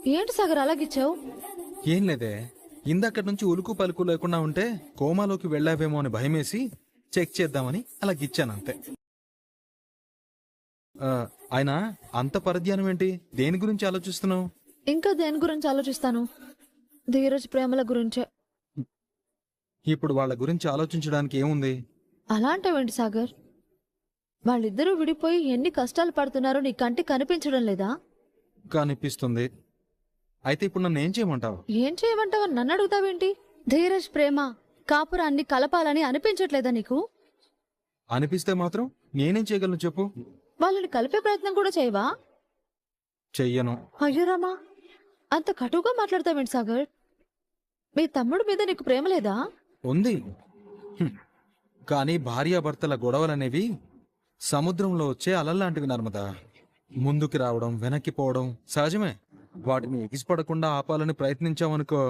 ఏంటి సాగర్ అలాగిచ్చావు? ఏం లేదే, ఇందాకటి నుంచి ఉలుకు పలుకు లేకుండా ఉంటే కోమాలోకి వెళ్ళావేమో అని భయమేసి చెక్ చేద్దామని అలా గిచ్చానంతే. ఆయన అంత పరధ్యానం ఏంటి? దేని గురించి ఆలోచిస్తున్నావు? ఇంకా దేని గురించి ఆలోచిస్తాను? ధీరజ్ ప్రేమల గురించే. ఇప్పుడు వాళ్ళ గురించి ఆలోచించడానికి ఏముంది? అలాంటివేంటి సాగర్? వాళ్ళిద్దరూ విడిపోయి ఎన్ని కష్టాలు పడుతున్నారో నీ కంటికి కనిపించడం లేదా? కనిపిస్తుంది. అయితే ఇప్పుడు నన్ను ఏం చేయమంటావు? ఏం చేయమంటావని నన్ను అడుగుతావేంటి? ధీరజ్ ప్రేమ కాపురాన్ని కలపాలని అనిపించట్లేదా నీకు? అనిపిస్తే మాత్రం నేనేం చేయగలను చెప్పు? వాళ్ళని కలిపే ప్రయత్నం కూడా చేయవా? చెయ్యను. అయ్యో రామా, అంత కటువుగా మాట్లాడతావేంటి సాగర్? మీ తమ్ముడి మీద నీకు ప్రేమ లేదా? ఉంది. కానీ భార్యాభర్తల గొడవలనేవి సముద్రంలో వచ్చే అలల్లాంటివి నర్మదా. ముందుకు రావడం వెనక్కి పోవడం సహజమే. వాటిని ఎగిసిపడకుండా ఆపాలని ప్రయత్నించామనుకో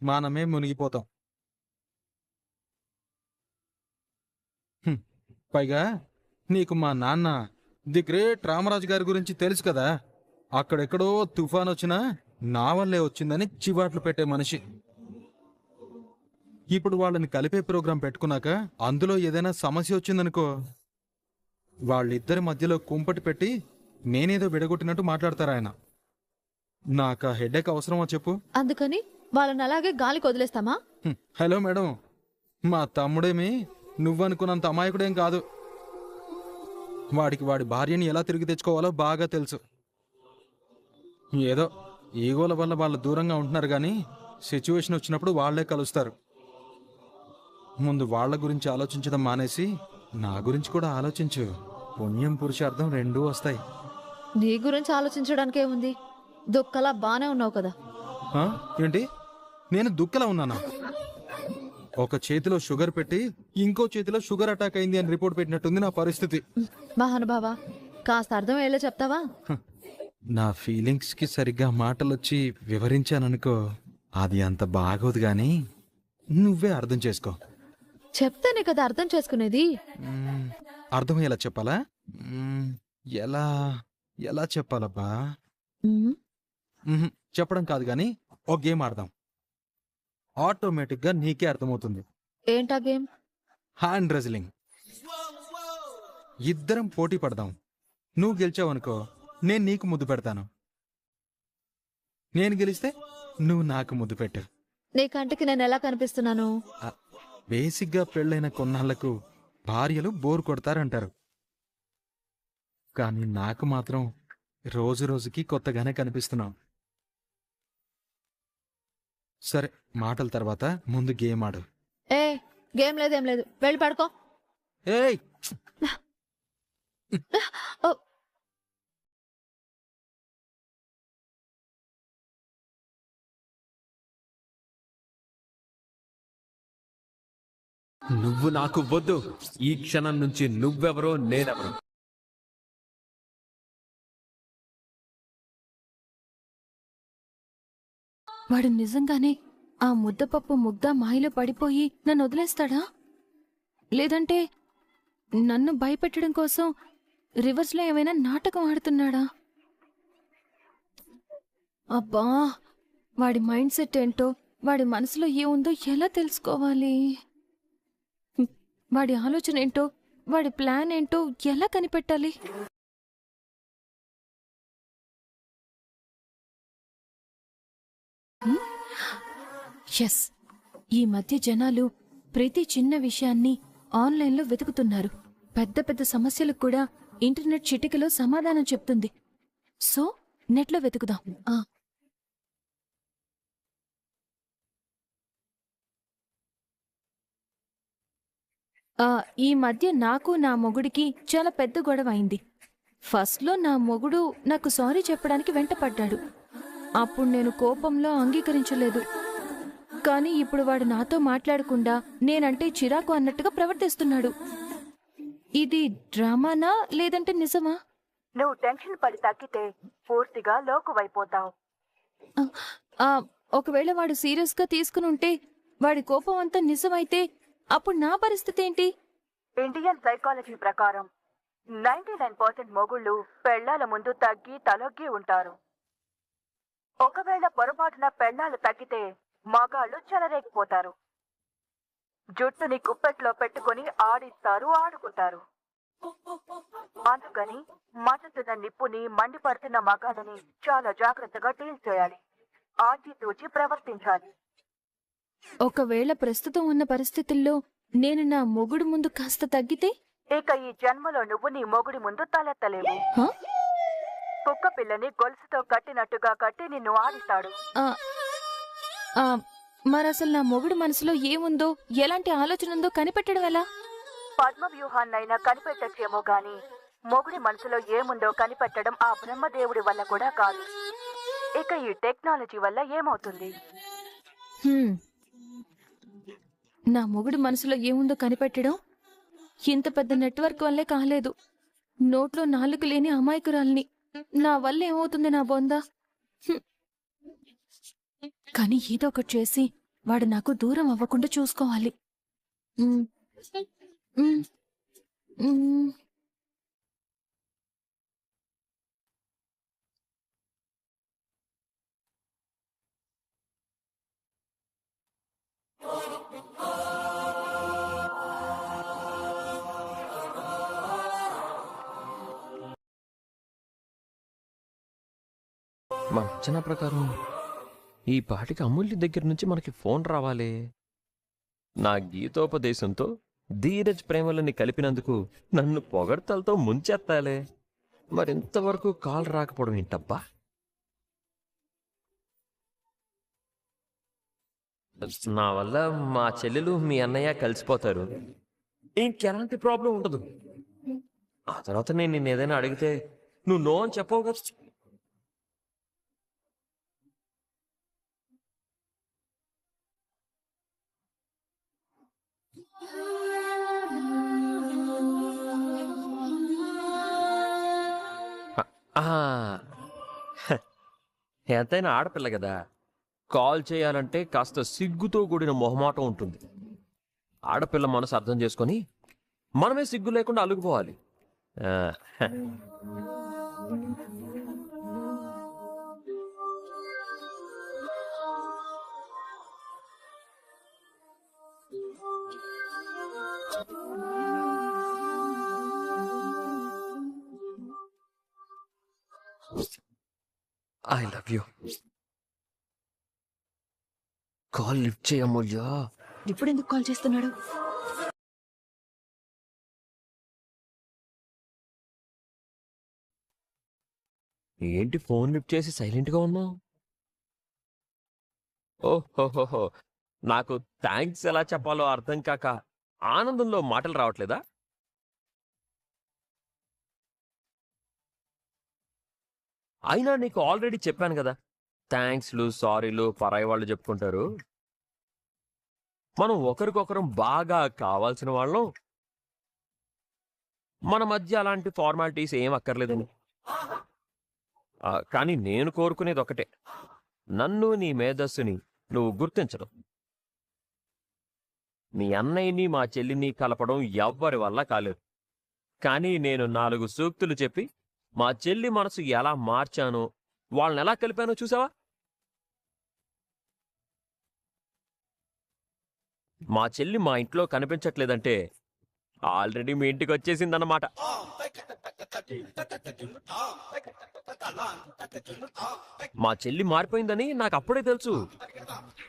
మనమే మునిగిపోతాం. పైగా నీకు మా నాన్న ది గ్రేట్ రామరాజు గారి గురించి తెలుసు కదా. అక్కడెక్కడో తుఫాన్ వచ్చినా నా వల్లే వచ్చిందని చివాట్లు పెట్టే మనిషి. ఇప్పుడు వాళ్ళని కలిపే ప్రోగ్రాం పెట్టుకున్నాక అందులో ఏదైనా సమస్య వచ్చిందనుకో వాళ్ళిద్దరి మధ్యలో కుంపటి పెట్టి నేనేదో విడగొట్టినట్టు మాట్లాడతారు ఆయన. నాకా హెడేక్ అవసరమా చెప్పు? అందుకని వాళ్ళని అలాగే గాలికి వదిలేస్తామా? హలో మేడం, మా తమ్ముడేమి నువ్వనుకున్నంత అమాయకుడేం కాదు. వాడికి వాడి భార్యని ఎలా తిరిగి తెచ్చుకోవాలో బాగా తెలుసు. ఏదో ఈగోల వల్ల వాళ్ళు దూరంగా ఉంటున్నారు కానీ సిచ్యువేషన్ వచ్చినప్పుడు వాళ్లే కలుస్తారు. ముందు వాళ్ల గురించి ఆలోచించడం మానేసి నా గురించి కూడా ఆలోచించు. పుణ్యం పురుషార్థం రెండూ వస్తాయి. నీ గురించి ఆలోచించడానికే ఉంది. దుఃఖలా బానే ఉన్నావు కదా. ఏంటి, నేను దుఃఖలా ఉన్నానా? ఒక చేతిలో షుగర్ పెట్టి ఇంకో చేతిలో షుగర్ అటాక్ అయింది అని రిపోర్ట్ పెట్టినట్టుంది నా పరిస్థితి. మహానుభావా, కాస్త అర్థం అయ్యేలా చెప్తావా? నా ఫీలింగ్స్ కి సరిగ్గా మాటలొచ్చి వివరించాననుకో అది అంత బాగోదు గాని నువ్వే అర్థం చేసుకో. చెప్తేనే కదా అర్థం చేసుకునేది. అర్థమయ్యేలా చెప్పాలా? ఎలా ఎలా చెప్పాలబ్బా? చెప్పడం కాదు గాని ఒక గేమ్ ఆడదాం. ఆటోమేటిక్ గా నీకే అర్థమవుతుంది. ఏంటా గేమ్? Hand wrestling. ఇద్దరం పోటీ పడదాం. నువ్వు గెలిచావనుకో నేను నీకు ముద్దు పెడతాను. నేను గెలిస్తే నువ్వు నాకు ముద్దు పెట్టు. నీ కంటికి నేను ఎలా కనిపిస్తున్నాను? బేసిక్గా పెళ్ళైన కొన్నాళ్లకు భార్యలు బోరు కొడతారంటారు. కానీ నాకు మాత్రం రోజు రోజుకి కొత్తగానే కనిపిస్తున్నావు. సరే, మాటల తర్వాత ముందు గేమ్ ఆడు. గేమ్ లేదేం లేదు, వెళ్ళి పడుకో. ఏయ్, నువ్వు నాకు వద్దు. ఈ క్షణం నుంచి నువ్వెవరో నేనెవరో. వాడు నిజంగానే ఆ ముద్దపప్పు ముగ్ధ మాయలో పడిపోయి నన్ను వదిలేస్తాడా? లేదంటే నన్ను భయపెట్టడం కోసం రివర్స్లో ఏమైనా నాటకం ఆడుతున్నాడా? అబ్బా, వాడి మైండ్ సెట్ ఏంటో, వాడి మనసులో ఏముందో ఎలా తెలుసుకోవాలి? వాడి ఆలోచన ఏంటో, వాడి ప్లాన్ ఏంటో ఎలా కనిపెట్టాలి? ఎస్, ఈ మధ్య జనాలు ప్రతి చిన్న విషయాన్ని ఆన్లైన్లో వెతుకుతున్నారు. పెద్ద పెద్ద సమస్యలకు కూడా ఇంటర్నెట్ చిటికలో సమాధానం చెప్తుంది. సో నెట్లో వెతుకుదాం. ఈ మధ్య నాకు నా మొగుడికి చాలా పెద్ద గొడవ అయింది. ఫస్ట్లో నా మొగుడు నాకు సారీ చెప్పడానికి వెంటపడ్డాడు. అప్పుడు నేను కోపంలో అంగీకరించలేదు. కానీ ఇప్పుడు వాడు నాతో మాట్లాడకుండా నేనంటే చిరాకు అన్నట్టుగా ప్రవర్తిస్తున్నాడు. ఇది డ్రామానా లేదంటే నిజమా? నువ్వు టెన్షన్ పడి తగ్గితే పూర్తిగా లోకువైపోతావు. ఒకవేళ వాడు సీరియస్గా తీసుకుని ఉంటే, వాడి కోపం అంతా నిజమైతే అప్పుడు నా పరిస్థితి ఏంటి? ఇండియన్ సైకాలజీ ప్రకారం 99% మొగుళ్ళు పెళ్లాల ముందు తగ్గి తలొగ్గి ఉంటారు. ఒకవేళ పొరపాటున పెళ్ళాలు తగ్గితే మగాళ్ళు చెలరేగిపోతారు. జుట్టుని గుప్పెట్లో పెట్టుకుని ఆడిస్తారు, ఆడుకుంటారు. అందుకని మండుతున్న నిప్పుని, మండిపడుతున్న మగాళ్ళని చాలా జాగ్రత్తగా డీల్ చేయాలి. ఆచితూచి ప్రవర్తించాలి. ఒకవేళ ప్రస్తుతం ఉన్న పరిస్థితుల్లో నేను నా మొగుడు ముందు కాస్త తగ్గితే ఇక ఈ జన్మలో నువ్వు నీ మొగుడి ముందు తలెత్తలేవు. హ? కుక్క పిల్లని గొలుసుతో కట్టినట్టుగా కట్టి నిన్ను ఆడిస్తాడు. ఆ, ఆ, మరసలు నా మొగుడు మనసులో ఏముందో, ఎలాంటి ఆలోచన ఉందో కనిపెట్టడం ఎలా? పద్మ వ్యూహాన్నైనా కనిపెట్టచ్చేమో గాని మొగుడి మనసులో ఏముందో కనిపెట్టడం ఆ బ్రహ్మదేవుడి వల్ల కూడా కాదు. ఇక ఈ టెక్నాలజీ వల్ల ఏమవుతుంది? హ్మ్. నా మొగుడు మనసులో ఏముందో కనిపెట్టడం ఇంత పెద్ద నెట్వర్క్ వల్లే కాలేదు. నోట్లో నాలుగు లేని అమాయకురాల్ని. నా వల్ల ఏమవుతుంది నా బొందా? హ్మ్. కానీ ఏదో ఒకటి చేసి వాడు నాకు దూరం అవ్వకుండా చూసుకోవాలి. హ్మ్. హ్మ్. హ్మ్. మా అంచనా ప్రకారం ఈ పాటికి అమూల్య దగ్గర నుంచి మనకి ఫోన్ రావాలి. నా గీతోపదేశంతో ధీరజ్ ప్రేమలని కలిపినందుకు నన్ను పొగడ్తలతో ముంచెత్తాలే. మరింతవరకు కాల్ రాకపోవడం ఏంటబ్బా? నా వల్ల మా చెల్లెలు మీ అన్నయ్య కలిసిపోతారు. ఇంకెలాంటి ప్రాబ్లం ఉండదు. ఆ తర్వాత నేను నిన్ను ఏదైనా అడిగితే నువ్వు నో అని చెప్పవు కదా. ఎంతైనా ఆడపిల్ల కదా, కాల్ చేయాలంటే కాస్త సిగ్గుతో కూడిన మొహమాటం ఉంటుంది. ఆడపిల్ల మనసు అర్థం చేసుకొని మనమే సిగ్గు లేకుండా అలుగుపోవాలి. I love you. Call lift చేయ అమూల్య. ఇప్పుడెందుకు కాల్ చేస్తున్నాడు? ఏంటి ఫోన్ లిఫ్ట్ చేసి సైలెంట్గా ఉన్నావు? ఓహోహోహో, నాకు థ్యాంక్స్ ఎలా చెప్పాలో అర్థం కాక ఆనందంలో మాటలు రావట్లేదా? అయినా నీకు ఆల్రెడీ చెప్పాను కదా, థ్యాంక్స్లు సారీలు పరాయి వాళ్ళు చెప్పుకుంటారు. మనం ఒకరికొకరం బాగా కావాల్సిన వాళ్ళం. మన మధ్య అలాంటి ఫార్మాలిటీస్ ఏం అక్కర్లేదని. కానీ నేను కోరుకునేది ఒకటే, నన్ను నీ మేధస్సుని నువ్వు గుర్తించడం. మీ అన్నయ్యని మా చెల్లిని కలపడం ఎవ్వరి వల్ల కాలేదు. కానీ నేను 4 సూక్తులు చెప్పి మా చెల్లి మనసు ఎలా మార్చానో, వాళ్ళని ఎలా కలిపానో చూసావా? మా చెల్లి మా ఇంట్లో కనిపించట్లేదంటే ఆల్రెడీ మీ ఇంటికి వచ్చేసిందన్నమాట. మా చెల్లి మారిపోయిందని నాకు అప్పుడే తెలుసు.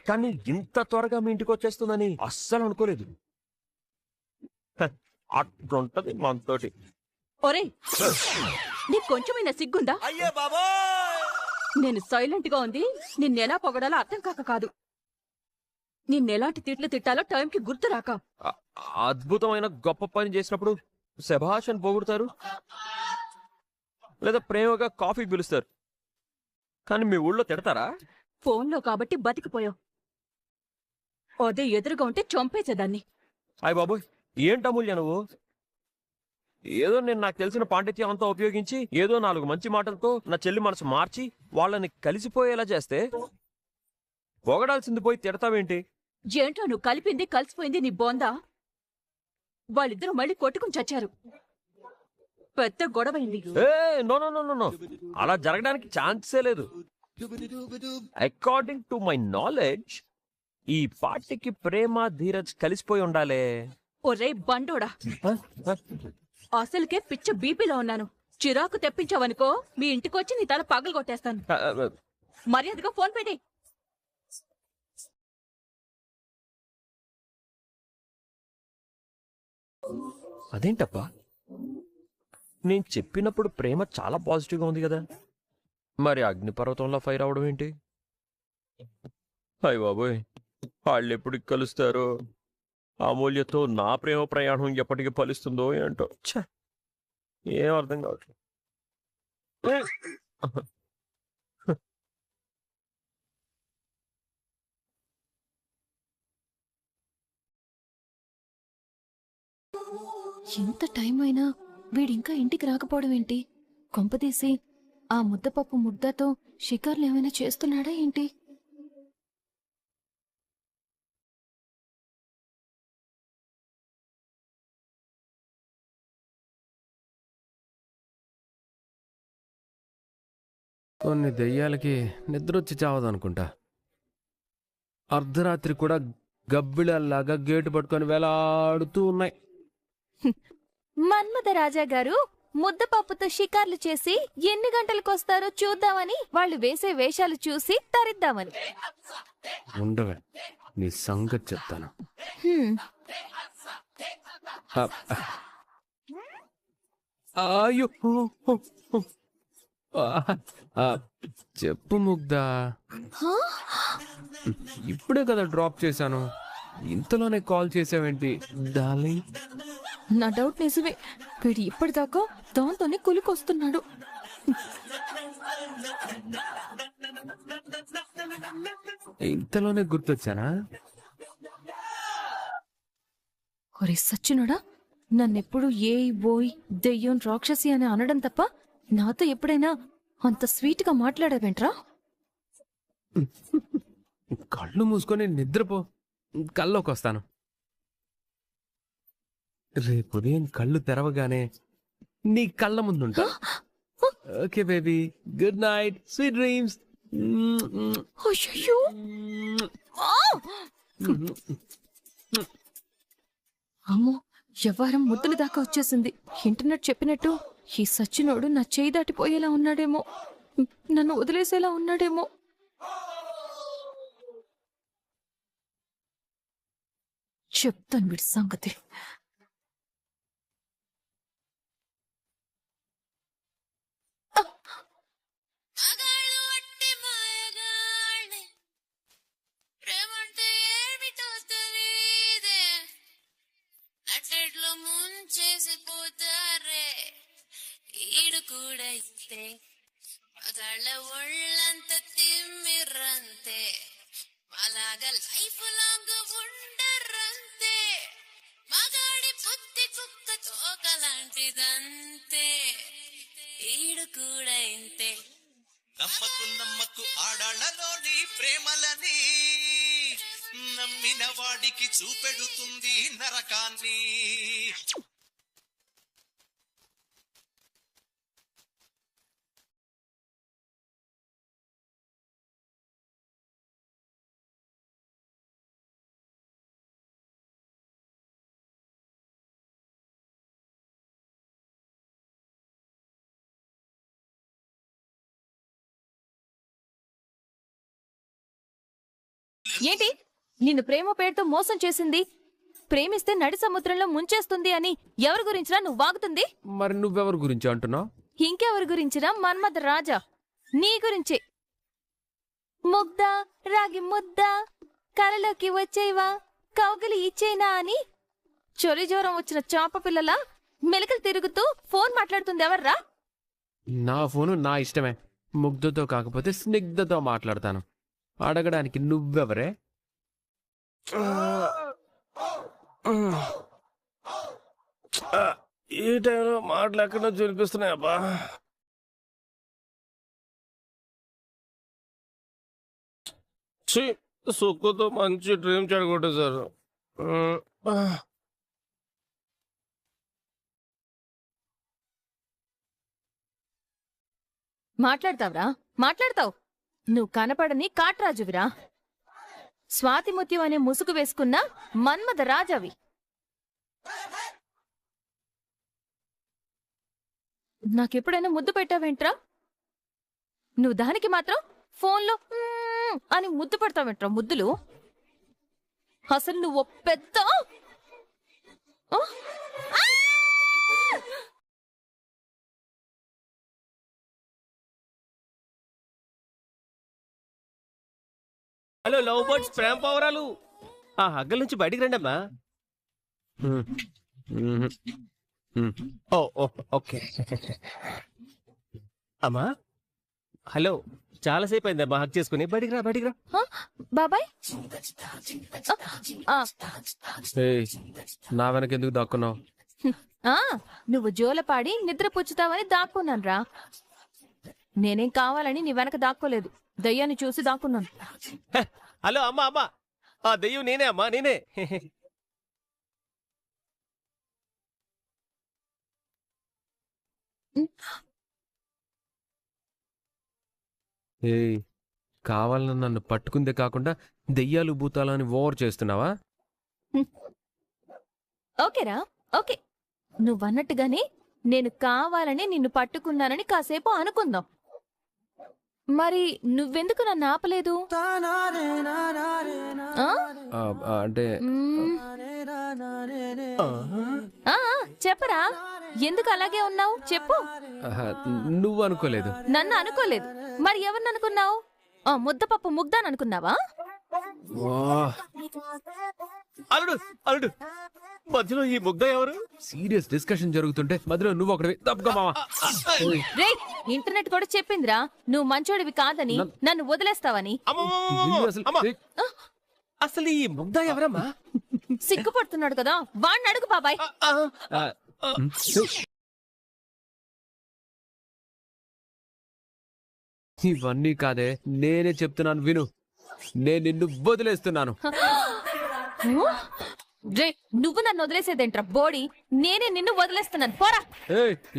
కానీ ఇంత త్వరగా మీ ఇంటికి వచ్చేస్తుందని అస్సలు అనుకోలేదు. అట్లుంటది మనతోటి. ఒరే, నీకు కొంచెమైనా సిగ్గుందా? నేను సైలెంట్ గా ఉంది నిన్నెలా పొగడాలో అర్థం కాక కాదు. నిన్నెలాంటి తిట్లు తిట్టాలో టైంకి గుర్తు రాక. అద్భుతమైన గొప్ప పని చేసినప్పుడు శభాష్ అని పొగుడుతారు, లేదా ప్రేమగా కాఫీకి పిలుస్తారు. కానీ మీ ఊళ్ళో తిడతారా? ఫోన్లో కాబట్టి బతికిపోయావు. అదే ఎదురుగా ఉంటే చంపేసేదాన్ని. అయ్య బాబోయ్, ఏంటి అమూల్య నువ్వు? ఏదో నేను నాకు తెలిసిన పాండిత్యం అంతా ఉపయోగించి ఏదో 4 మంచి మాటలతో నా చెల్లి మనసు మార్చి వాళ్ళని కలిసిపోయేలా చేస్తే పొగడాల్సింది పోయి తిడతావేంటి? ఏంటో నువ్వు కలిపింది కలిసిపోయింది నీ బోందా. వాళ్ళిద్దరూ మళ్ళీ కొట్టుకుని చచ్చారు. పెద్ద గొడవైంది. ఏ no no no no no, అలా జరగడానికి ఛాన్సే లేదు. అకార్డింగ్ టు మై నాలెడ్జ్ ఈ పార్టీకి ప్రేమ ధీరజ్ కలిసిపోయి ఉండాలే. ఒరే బండోడా, అసలుకే పిచ్చ బీపీలో ఉన్నాను. చిరాకు తెప్పించావనుకో మీ ఇంటికొచ్చి నీ తల పగలు కొట్టేస్తాను. మర్యాదగా ఫోన్ పెట్టి. అదేంటప్పా, నేను చెప్పినప్పుడు ప్రేమ చాలా పాజిటివ్గా ఉంది కదా, మరి అగ్నిపర్వతంలో ఫైర్ అవడం ఏంటి? అయ్య బాబోయ్, వాళ్ళు ఎప్పుడు కలుస్తారో, అమూల్యతో నా ప్రేమ ప్రయాణం ఎప్పటికి ఫలిస్తుందో ఏంటో. ఛ, ఏం అర్థం కావట్లేదు. ఎంత టైం అయినా వీడింకా ఇంటికి రాకపోవడం ఏంటి? కొంపదీసి ఆ ముద్దపప్పు ముద్దతో షికార్లు ఏమైనా చేస్తున్నాడా ఏంటి? కొన్ని దెయ్యాలకి నిద్రొచ్చి చావదనుకుంటా. అర్ధరాత్రి కూడా గబ్బిళల్లాగా గేటు పట్టుకొని వేలాడుతూ ఉన్నాయి. మన్మథ రాజా గారు ముద్దపప్పుతో షికార్లు చేసి ఎన్ని గంటలకొస్తారో చూద్దామని, వాళ్ళు వేసే వేషాలు చూసి తరిద్దామని. ఉండవే, నీ సంగతి చెప్తాను. హ్మ్. అయ్యో, చెప్పు ముగ్ధా. హా? ఇప్పుడే కదా డ్రాప్ చేశాను, ఇంతలోనే కాల్ చేసావేంటి డార్లింగ్? నా డౌట్ నిజమే, వీడు ఇప్పటిదాకా దాంతోనే కులికొస్తున్నాడు. ఇంతలోనే గుర్తొచ్చానా? ఒరే సచ్చినోడా, నన్నెప్పుడు ఏ ఓయ్ దెయ్యం రాక్షసి అని అనడం తప్ప నాతో ఎప్పుడైనా అంత స్వీట్ గా మాట్లాడావేంట్రా? కళ్ళు మూసుకొని నిద్రపో, కల్లోకి వస్తాను. రేపు ఉదయం కళ్ళు తెరవగానే నీ కళ్ళ ముందుంటా. Okay baby, good night, sweet dreams. అయ్యయ్యో! ఆ! అమ్మో, వ్యవహారం ముద్దుల దాకా వచ్చేసింది. ఇంటర్నెట్ చెప్పినట్టు ఈ సచ్చినోడు నా చేయి దాటిపోయేలా ఉన్నాడేమో, నన్ను వదిలేసేలా ఉన్నాడేమో. చెప్తాను వీడి సంగతి. ముంచేసిపోతారే ఈడు కూడా ఇస్తే మగాళ్ళ ఒళ్ళంత తిమ్మిర్రంతే అలాగా లైఫ్ లాంగ్ ఉండర్రంతే మగాడి బుద్ధి కుక్క తోకలాంటిదంతే ఈడు కూడా ఇంతే నమ్మకు ఆడాళ్ళలోని ప్రేమలని నమ్మిన వాడికి చూపెడుతుంది నరకాన్ని. ఏంటి నిన్ను ప్రేమ పేరుతో మోసం చేసింది? ప్రేమిస్తే నడి సముద్రంలో ముంచేస్తుంది అని ఎవరి గురించినా నువ్వు వాగుతుంది? మరి నువ్వెవరి గురించి అంటున్నావు? ఇంకెవరి గురించినా మన్మథ రాజా, నీ గురించే. ముగ్ధా, రాగి ముద్ద, కలలోకి వచ్చేవా, కౌగిలి ఇచ్చేనా అని చొలి జ్వరం వచ్చిన చాప పిల్లల మెలకలు తిరుగుతూ ఫోన్ మాట్లాడుతుంది ఎవర్రా? నా ఫోను నా ఇష్టమే, ముగ్ధతో కాకపోతే స్నిగ్ధతో మాట్లాడతాను. అడగడానికి నువ్వెవరే? ఈ టైంలో మాటలు ఎక్కడో చూపిస్తున్నాయబ్బా. సుక్కుతో మంచి డ్రీమ్ చెడగొట్టేశారు. మాట్లాడతావురా, మాట్లాడతావు. నువ్వు కనపడని కాట్రాజువిరా. స్వాతిముత్యం అనే ముసుగు వేసుకున్న మన్మథ రాజావి. నాకెప్పుడైనా ముద్దు పెట్టావేంట్రా? నువ్వు దానికి మాత్రం ఫోన్లో అని ముద్దు పెడతావేంట్రా ముద్దులు? అసలు నువ్వు పెద్ద ఆ? ఆ! హలో లవ్ బర్డ్స్, ప్రేమ పౌరాలు, ఆ హగ్గల నుంచి బయటికి రండి అమ్మా. ఓ ఓకే అమ్మా. హలో, చాలాసేపు అయిందమ్మా హక్ చేసుకుని. బయటికి రా, బయటికి రా. బాబాయ్ నా వెనక ఎందుకు దాక్కున్నావు? నువ్వు జోలపాడి నిద్రపుచ్చుతావని దాక్కున్నాను రా. నేనేం కావాలని నీ వెనక దాక్కోలేదు, దయ్యాన్ని చూసి దాక్కున్నాను. హలో అమ్మా, అమ్మా, ఆ దెయ్యం నేనే అమ్మా, నేనే. కావాలని నన్ను పట్టుకుందే కాకుండా దెయ్యాలు భూతాలని ఓవర్ చేస్తున్నావా? ఓకేరా, ఓకే. నువ్వన్నట్టుగానే నేను కావాలని నిన్ను పట్టుకున్నానని కాసేపు అనుకుందాం. మరి నువ్వెందుకు నన్ను ఆపలేదు? అంటే చెప్పరా, ఎందుకు అలాగే ఉన్నావు చెప్పు. నువ్వు అనుకోలేదు. నన్ను అనుకోలేదు, మరి ఎవరిని అనుకున్నావు? ముద్దపప్పు ముగ్దాని అనుకున్నావా? అల్లుడు, అల్లుడు, మధ్యలో ఈ ముగ్ధ ఎవరు? సీరియస్ డిస్కషన్ జరుగుతుంటే మధ్యలో నువ్వు ఒకటి తప్పుకోమావా? రే, ఇంటర్నెట్ కూడా చెప్పిందిరా నువ్వు మంచోడివి కాదని, నన్ను వదిలేస్తావని. అసలు ఈ ముగ్ధ ఎవరమ్మా? సిగ్గుపడుతున్నాడు కదా, వాణ్ణి అడుగు బాబాయ్. ఇవన్నీ కాదే, నేనే చెప్తున్నాను విను. నేను నిన్ను వదిలేస్తున్నాను. రే, నువ్వు నన్ను వదిలేసేదేంట్రా బోడి? నేనే నిన్ను వదిలేస్తున్నాను, పోరా.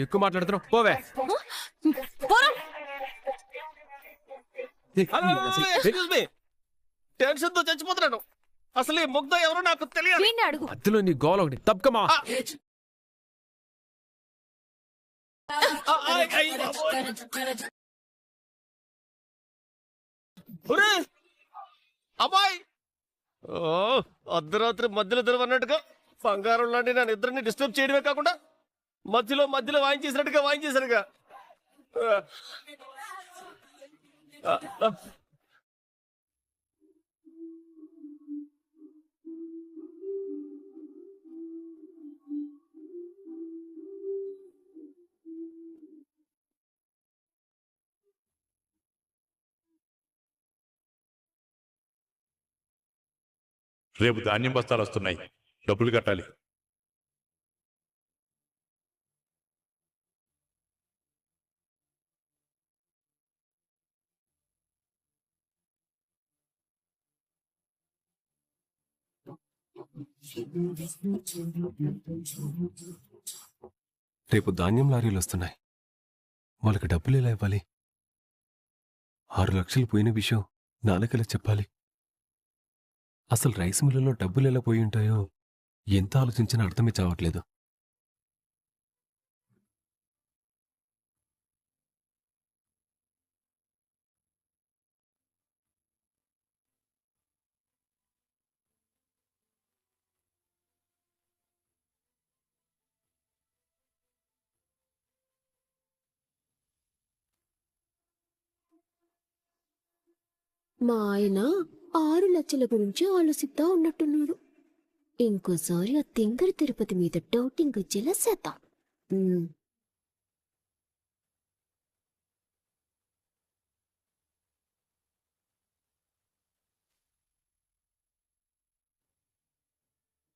ఎక్కువ మాట్లాడుతున్నావు, పోవే. పోరా. టెన్షన్ తో చచ్చిపోతున్నాను. అసలు ఈ ముగ్ధ ఎవరో నాకు తెలియదు. వీణ్ణి అడుగు. మధ్యలో నీ గోల ఒకటి తప్పకమా. అబ్బాయి, అర్ధరాత్రి మధ్యలో తెరవన్నట్టుగా బంగారం లాంటి నా నిద్రని డిస్టర్బ్ చేయడమే కాకుండా మధ్యలో మధ్యలో వాయించేసినట్టుగా వాయించేశారుగా. రేపు ధాన్యం బస్తాలు వస్తున్నాయి, డబ్బులు కట్టాలి. రేపు ధాన్యం లారీలు వస్తున్నాయి, వాళ్ళకి డబ్బులు ఎలా ఇవ్వాలి? 6 లక్షలు పోయిన విషయం నాన్నకెలా చెప్పాలి? అసలు రైస్ మిల్లులో డబ్బులు ఎలా పోయి ఉంటాయో ఎంత ఆలోచించినా అర్థమే చావట్లేదు. మా ఆయన 6 లక్షల గురించి ఆలోచిస్తా ఉన్నట్టున్నారు. ఇంకోసారి ఆ తింగరి తిరుపతి మీద డౌటింగ్ వచ్చేలా చేద్దాం.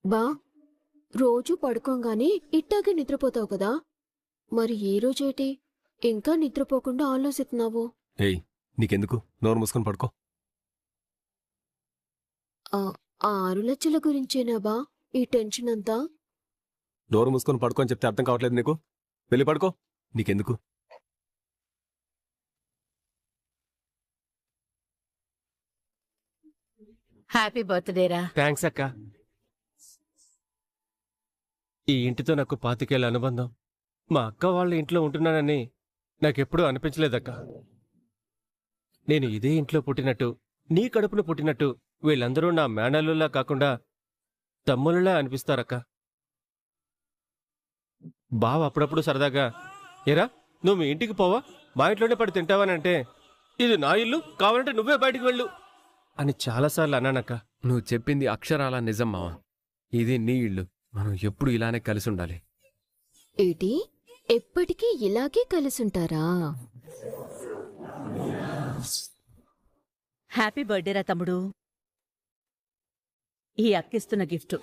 బా, రోజు పడుకోగానే ఇట్టాగే నిద్రపోతావు కదా, మరి ఈ రోజేటి ఇంకా నిద్రపోకుండా ఆలోచిస్తున్నావు? ఏయ్, నీకెందుకు? నోరు మూసుకొని పడుకో. 6 లక్షల గురించేనా బా ఈ టెన్షన్ అంతా? నోరు మూసుకొని పడుకో అని చెప్తే అర్థం కావట్లేదు నీకు? వెళ్ళి పడుకో, నీకెందుకు? హ్యాపీ బర్త్డే రా. థ్యాంక్స్ అక్క. ఈ ఇంటితో నాకు 25 ఏళ్ల అనుబంధం. మా అక్క వాళ్ళ ఇంట్లో ఉంటున్నానని నాకెప్పుడూ అనిపించలేదక్క. నేను ఇదే ఇంట్లో పుట్టినట్టు, నీ కడుపును పుట్టినట్టు వీళ్ళందరూ నా మేనల్లులా కాకుండా తమ్ముళ్ళలా అనిపిస్తారక్క. బావ అప్పుడప్పుడు సరదాగా, ఎరా నువ్వు మీ ఇంటికి పోవా, మా ఇంట్లోనే పడి తింటావానంటే, ఇది నా ఇల్లు, కావాలంటే నువ్వే బయటికి వెళ్ళు అని చాలాసార్లు అన్నానక్క. నువ్వు చెప్పింది అక్షరాలా నిజం మావా. ఇది నీ ఇల్లు, మనం ఎప్పుడు ఇలానే కలిసి ఉండాలి. ఏటి ఎప్పటికీ ఇలాగే కలిసుంటారా? హ్యాపీ బర్త్డే రా తమ్ముడు. ఈ అక్కిస్తున్న గిఫ్ట్